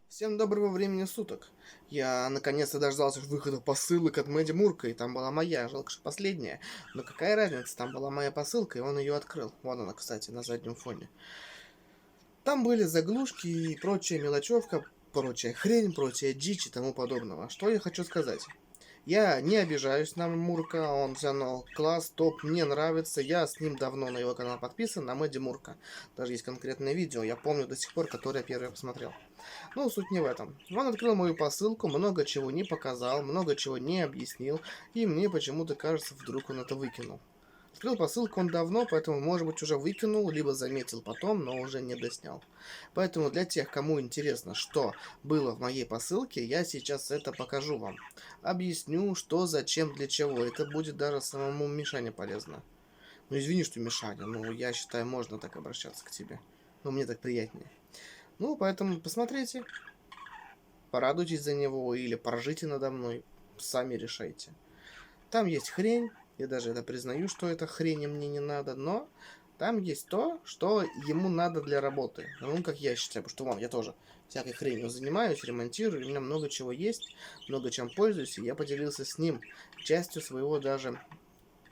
Всем доброго времени суток. Я наконец-то дождался выхода посылок от Мэдди Мурка, и там была моя, жалко, что последняя. Но какая разница, там была моя посылка, и он ее открыл. Вон она, кстати, на заднем фоне. Там были заглушки и прочая мелочевка, прочая хрень, прочая дичь и тому подобного. Что я хочу сказать? Я не обижаюсь на Мурка, он все равно класс, топ, мне нравится. Я с ним давно на его канал подписан, на Мэдди Мурка. Даже есть конкретное видео, я помню до сих пор, которое я первое посмотрел. Ну, суть не в этом. Он открыл мою посылку, много чего не показал, много чего не объяснил, и мне почему-то кажется, вдруг он это выкинул. Открыл посылку он давно, поэтому, может быть, уже выкинул, либо заметил потом, но уже не доснял. Поэтому для тех, кому интересно, что было в моей посылке, я сейчас это покажу вам. Объясню, что, зачем, для чего. Это будет даже самому Мишане полезно. Ну, извини, что Мишаня, но я считаю, можно так обращаться к тебе. Но мне так приятнее. Ну, поэтому посмотрите, порадуйтесь за него или поржите надо мной, сами решайте. Там есть хрень, я даже это признаю, что это хрень, и мне не надо, но там есть то, что ему надо для работы. Ну, как я считаю, потому что вон, я тоже всякой хренью занимаюсь, ремонтирую, у меня много чего есть, много чем пользуюсь, и я поделился с ним частью своего даже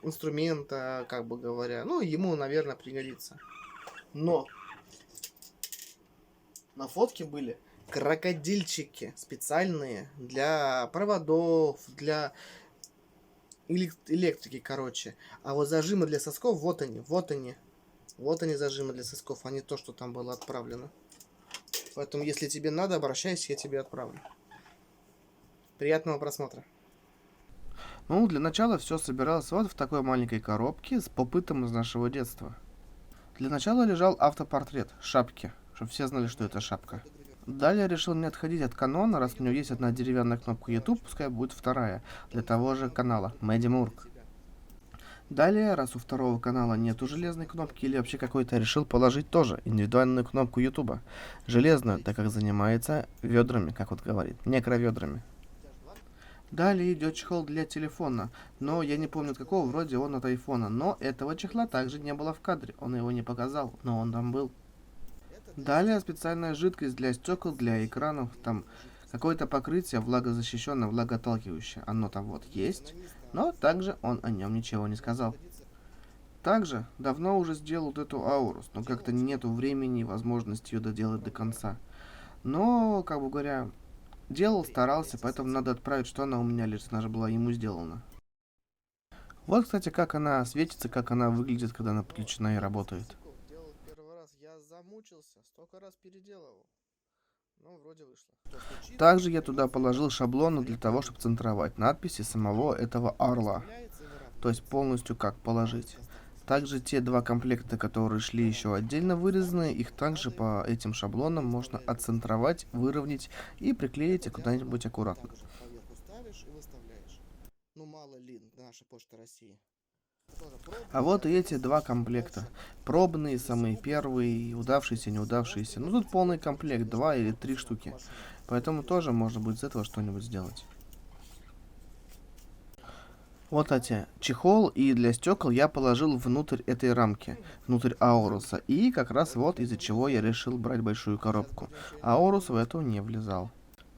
инструмента, как бы говоря. Ну, ему, наверное, пригодится. Но на фотке были крокодильчики специальные для проводов, для электрики, короче. А вот зажимы для сосков, вот они, вот они. Вот они зажимы для сосков, а не то, что там было отправлено. Поэтому, если тебе надо, обращайся, я тебе отправлю. Приятного просмотра. Ну, для начала все собиралось вот в такой маленькой коробке с попытом из нашего детства. Для начала лежал автопортрет шапки, чтобы все знали, что это шапка. Далее решил не отходить от канона, раз у него есть одна деревянная кнопка YouTube, пускай будет вторая, для того же канала, Мэдди Мурк. Далее, раз у второго канала нету железной кнопки или вообще какой-то, решил положить тоже индивидуальную кнопку YouTube. Железную, так как занимается ведрами, как вот говорит, некроведрами. Далее идет чехол для телефона, но я не помню от какого, вроде он от айфона, но этого чехла также не было в кадре, он его не показал, но он там был. Далее специальная жидкость для стекол, для экранов, там какое-то покрытие влагозащищенное, влагоотталкивающее, оно там вот есть, но также он о нем ничего не сказал. Также давно уже сделал вот эту аурус, но как-то нету времени и возможности ее доделать до конца. Но, как бы говоря, делал, старался, поэтому надо отправить, что она у меня лежит, она же была ему сделана. Вот, кстати, как она светится, как она выглядит, когда она подключена и работает. Делал первый раз, я замучился, столько раз переделывал. Ну, вроде вышло. Также я туда положил шаблоны для того, чтобы центровать надписи самого этого орла. То есть полностью как положить. Также те два комплекта, которые шли еще отдельно вырезанные, их также по этим шаблонам можно отцентровать, выровнять и приклеить куда-нибудь аккуратно. Ну мало ли, наша Почта России. А вот и эти два комплекта. Пробные, самые первые, удавшиеся, неудавшиеся. Ну тут полный комплект, 2 или 3 штуки. Поэтому тоже можно будет с этого что-нибудь сделать. Вот, кстати, чехол и для стекол я положил внутрь этой рамки, внутрь Ауруса. И как раз вот из-за чего я решил брать большую коробку. Аурус в эту не влезал.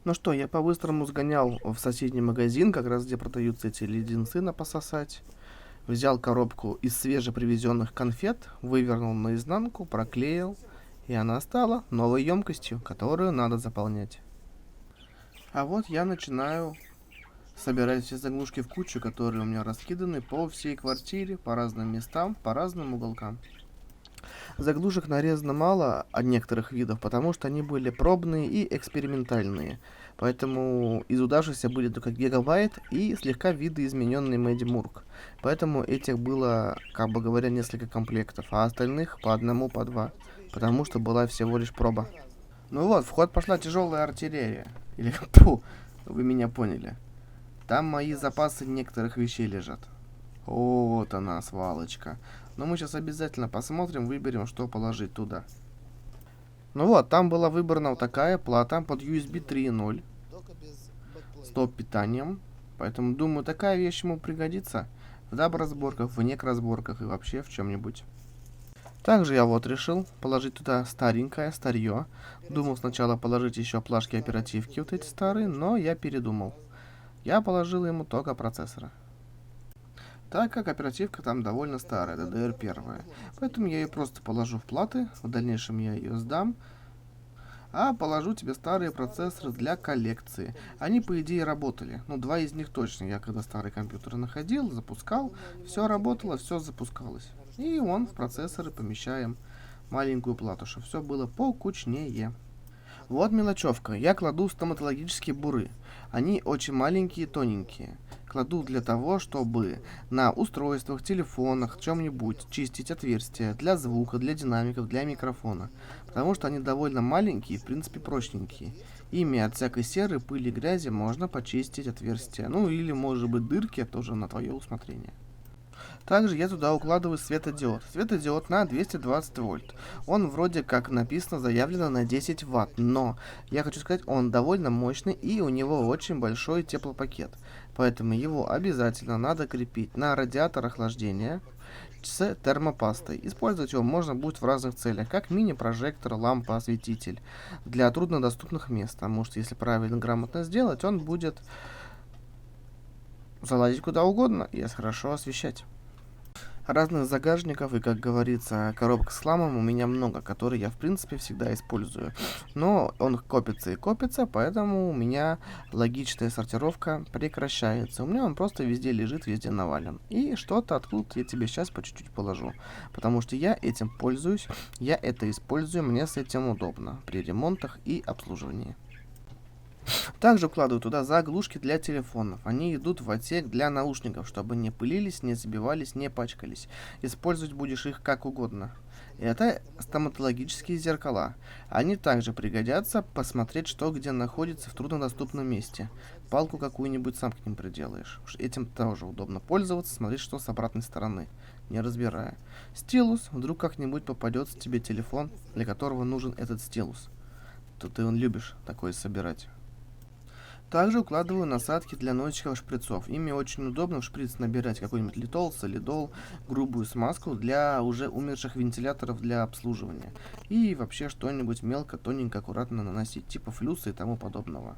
Ну что, я по-быстрому сгонял в соседний магазин, как раз где продаются эти леденцы на пососать. Взял коробку из свежепривезенных конфет, вывернул наизнанку, проклеил, и она стала новой емкостью, которую надо заполнять. А вот я начинаю собирать все заглушки в кучу, которые у меня раскиданы по всей квартире, по разным местам, по разным уголкам. Заглушек нарезано мало от некоторых видов, потому что они были пробные и экспериментальные. Поэтому из удавшихся были только гигабайт и слегка видоизмененный Мэдди Мурк. Поэтому этих было, как бы говоря, несколько комплектов, а остальных по одному, по два. Потому что была всего лишь проба. Ну вот, в ход пошла тяжелая артиллерия. Или, фу, вы меня поняли. Там мои запасы некоторых вещей лежат. Вот она, свалочка. Но мы сейчас обязательно посмотрим, выберем, что положить туда. Ну вот, там была выбрана вот такая плата под USB 3.0 с топ-питанием. Поэтому, думаю, такая вещь ему пригодится в даб-разборках, в нек-разборках и вообще в чем-нибудь. Также я вот решил положить туда старье. Думал сначала положить еще плашки оперативки вот эти старые, но я передумал. Я положил ему только процессора. Так как оперативка там довольно старая, DDR1. Поэтому я ее просто положу в платы, в дальнейшем я ее сдам, а положу тебе старые процессоры для коллекции. Они, по идее, работали. Ну, два из них точно. Я когда старый компьютер находил, запускал, все работало, все запускалось. И он в процессоры помещаем маленькую плату, чтобы все было покучнее. Вот мелочевка. Я кладу стоматологические буры. Они очень маленькие и тоненькие. Кладу для того, чтобы на устройствах, телефонах, чем-нибудь чистить отверстия для звука, для динамиков, для микрофона. Потому что они довольно маленькие и, в принципе, прочненькие. Ими от всякой серы, пыли, грязи можно почистить отверстия. Ну или, может быть, дырки, тоже на твое усмотрение. Также я туда укладываю светодиод. Светодиод на 220 вольт. Он вроде как написано, заявлено на 10 ватт, но я хочу сказать, он довольно мощный и у него очень большой теплопакет. Поэтому его обязательно надо крепить на радиатор охлаждения с термопастой. Использовать его можно будет в разных целях, как мини-прожектор, лампа, осветитель для труднодоступных мест. Потому что если правильно, грамотно сделать, он будет залазить куда угодно и хорошо освещать. Разных загажников и, как говорится, коробок с хламом у меня много, которые я, в принципе, всегда использую. Но он копится и копится, поэтому у меня логичная сортировка прекращается. У меня он просто везде лежит, везде навален. И что-то откуда я тебе сейчас по чуть-чуть положу. Потому что я этим пользуюсь, я это использую, мне с этим удобно при ремонтах и обслуживании. Также укладываю туда заглушки для телефонов. Они идут в отсек для наушников, чтобы не пылились, не забивались, не пачкались. Использовать будешь их как угодно. Это стоматологические зеркала. Они также пригодятся посмотреть, что где находится в труднодоступном месте. Палку какую-нибудь сам к ним приделаешь. Этим тоже удобно пользоваться, смотреть, что с обратной стороны, не разбирая. Стилус. Вдруг как-нибудь попадется тебе телефон, для которого нужен этот стилус. То ты он любишь такое собирать. Также укладываю насадки для носиков шприцов. Ими очень удобно в шприц набирать какой-нибудь литол, солидол, грубую смазку для уже умерших вентиляторов для обслуживания. И вообще что-нибудь мелко, тоненько, аккуратно наносить, типа флюса и тому подобного.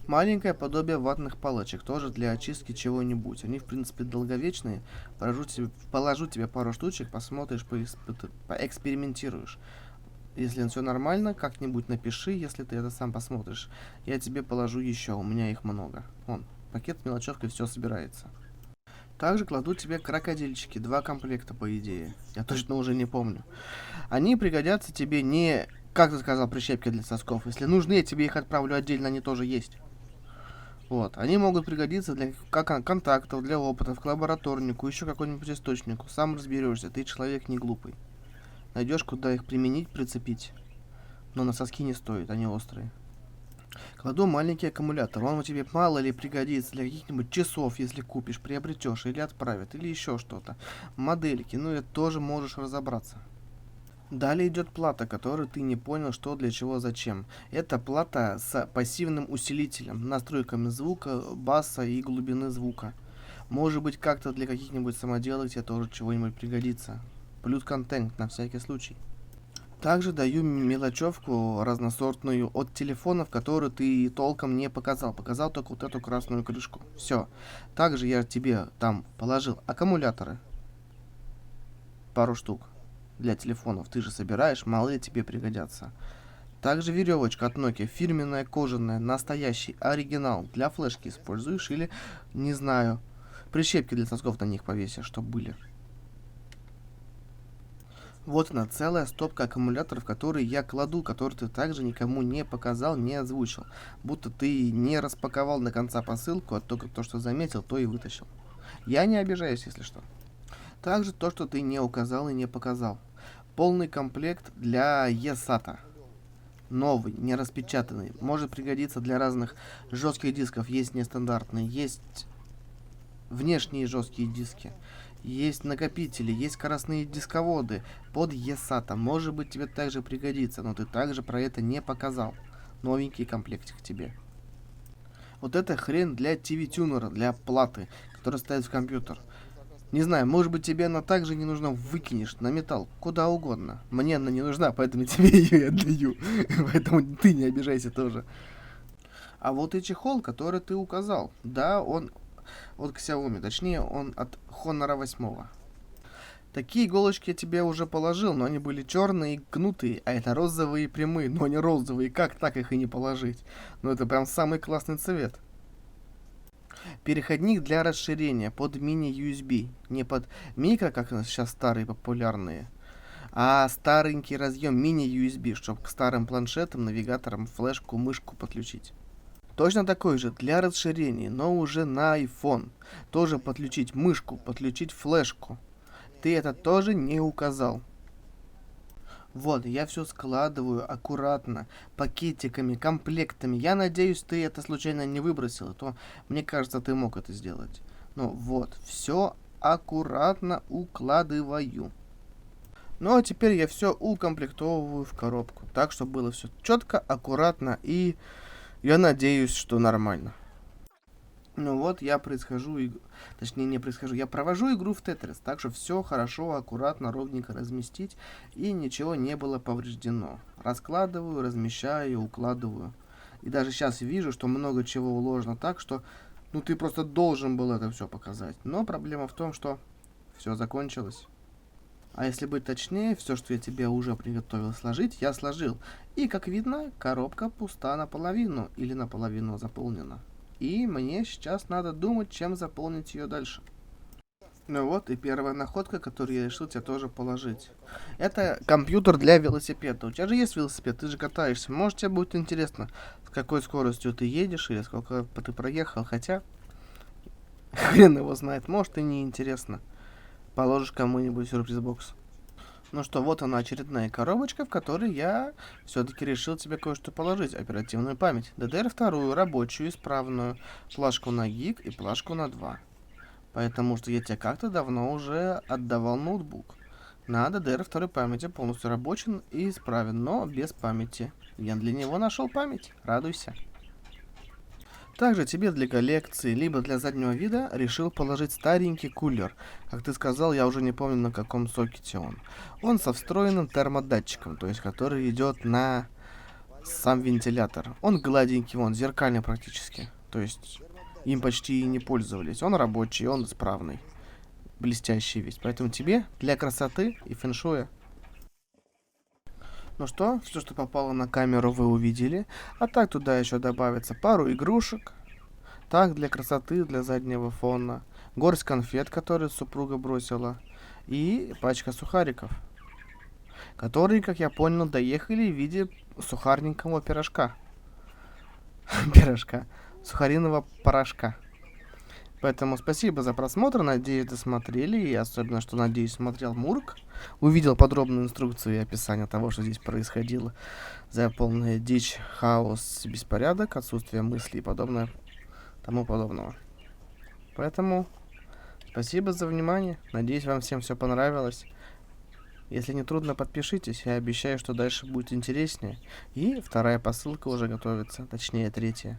Маленькое подобие ватных палочек, тоже для очистки чего-нибудь. Они, в принципе, долговечные. Положу тебе пару штучек, посмотришь, поэкспериментируешь. Если все нормально, как-нибудь напиши, если ты это сам посмотришь. Я тебе положу еще, у меня их много. Вон, пакет с мелочевкой, все собирается. Также кладу тебе крокодильчики, 2 комплекта, по идее. Я точно уже не помню. Они пригодятся тебе не, как ты сказал, прищепки для сосков. Если нужны, я тебе их отправлю отдельно, они тоже есть. Вот, они могут пригодиться для контактов, для опытов, к лабораторнику, еще какому-нибудь источнику. Сам разберешься, ты человек не глупый. Найдешь, куда их применить, прицепить. Но на соски не стоит, они острые. Кладу маленький аккумулятор. Он у тебя мало ли пригодится для каких-нибудь часов, если купишь, приобретешь или отправят, или еще что-то. Модельки, ну это тоже можешь разобраться. Далее идет плата, которую ты не понял, что для чего, зачем. Это плата с пассивным усилителем, настройками звука, баса и глубины звука. Может быть, как-то для каких-нибудь самоделок тебе тоже чего-нибудь пригодится. Плюс контент на всякий случай. Также даю мелочевку разносортную от телефонов, которые ты толком не показал. Показал только вот эту красную крышку. Все. Также я тебе там положил аккумуляторы. Пару штук. Для телефонов. Ты же собираешь, мало ли тебе пригодятся. Также веревочка от Nokia. Фирменная, кожаная, настоящий, оригинал. Для флешки используешь или, не знаю, прищепки для сосков на них повесишь, чтобы были. Вот она, целая стопка аккумуляторов, которые я кладу, которые ты также никому не показал, не озвучил. Будто ты не распаковал до конца посылку, а только то, что заметил, то и вытащил. Я не обижаюсь, если что. Также то, что ты не указал и не показал. Полный комплект для eSATA. Новый, не распечатанный. Может пригодиться для разных жестких дисков. Есть нестандартные, есть внешние жесткие диски. Есть накопители, есть скоростные дисководы под eSATA. Может быть, тебе также пригодится, но ты также про это не показал. Новенький комплектик тебе. Вот это хрен для TV-тюнера, для платы, которая ставит в компьютер. Не знаю, может быть, тебе она также не нужна, выкинешь на металл, куда угодно. Мне она не нужна, поэтому тебе ее и отдаю. Поэтому ты не обижайся тоже. А вот и чехол, который ты указал, да, он от Xiaomi, точнее, он от Honor 8. Такие иголочки я тебе уже положил, но они были черные и гнутые, а это розовые и прямые, но они розовые, как так их и не положить? Ну это прям самый классный цвет. Переходник для расширения под мини-USB, не под микро, как сейчас старые популярные, а старенький разъем мини-USB, чтобы к старым планшетам, навигаторам, флешку, мышку подключить. Точно такой же для расширения, но уже на iPhone. Тоже подключить мышку, подключить флешку. Ты это тоже не указал. Вот, я все складываю аккуратно, пакетиками, комплектами. Я надеюсь, ты это случайно не выбросил, а то, мне кажется, ты мог это сделать. Ну вот, все аккуратно укладываю. Ну а теперь я все укомплектовываю в коробку, так, чтобы было все четко, аккуратно и я надеюсь, что нормально. Ну вот, я точнее не происхожу, я провожу игру в Тетрис, так что все хорошо, аккуратно, ровненько разместить, и ничего не было повреждено. Раскладываю, размещаю, укладываю. И даже сейчас вижу, что много чего уложено так, что, ну ты просто должен был это все показать. Но проблема в том, что все закончилось. А если быть точнее, все, что я тебе уже приготовил сложить, я сложил. И, как видно, коробка пуста наполовину или наполовину заполнена. И мне сейчас надо думать, чем заполнить ее дальше. Ну вот и первая находка, которую я решил тебе тоже положить. Это компьютер для велосипеда. У тебя же есть велосипед, ты же катаешься. Может, тебе будет интересно, с какой скоростью ты едешь или сколько ты проехал. Хотя, хрен его знает, может и не интересно. Положишь кому-нибудь сюрприз-бокс. Ну что, вот она очередная коробочка, в которой я все-таки решил тебе кое-что положить. Оперативную память. DDR2, рабочую, исправную, плашку на гиг и плашку на 2. Потому что я тебе как-то давно уже отдавал ноутбук. На DDR2 памяти полностью рабочий и исправен, но без памяти. Я для него нашел память. Радуйся. Также тебе для коллекции, либо для заднего вида решил положить старенький кулер. Как ты сказал, я уже не помню, на каком сокете он. Он со встроенным термодатчиком, то есть который идет на сам вентилятор. Он гладенький, он зеркальный практически. То есть им почти и не пользовались. Он рабочий, он исправный. Блестящий весь. Поэтому тебе для красоты и фэншуя. Ну что, все, что попало на камеру, вы увидели. А так туда еще добавится пару игрушек. Так, для красоты, для заднего фона. Горсть конфет, которые супруга бросила. И пачка сухариков. Которые, как я понял, доехали в виде сухарненького пирожка. Пирожка. Сухариного порошка. Поэтому спасибо за просмотр, надеюсь, досмотрели, и особенно, что, надеюсь, смотрел Мурк, увидел подробную инструкцию и описание того, что здесь происходило, за полная дичь, хаос, беспорядок, отсутствие мыслей и подобное, тому подобного. Поэтому спасибо за внимание, надеюсь, вам всем все понравилось. Если не трудно, подпишитесь, я обещаю, что дальше будет интереснее. И вторая посылка уже готовится, точнее третья.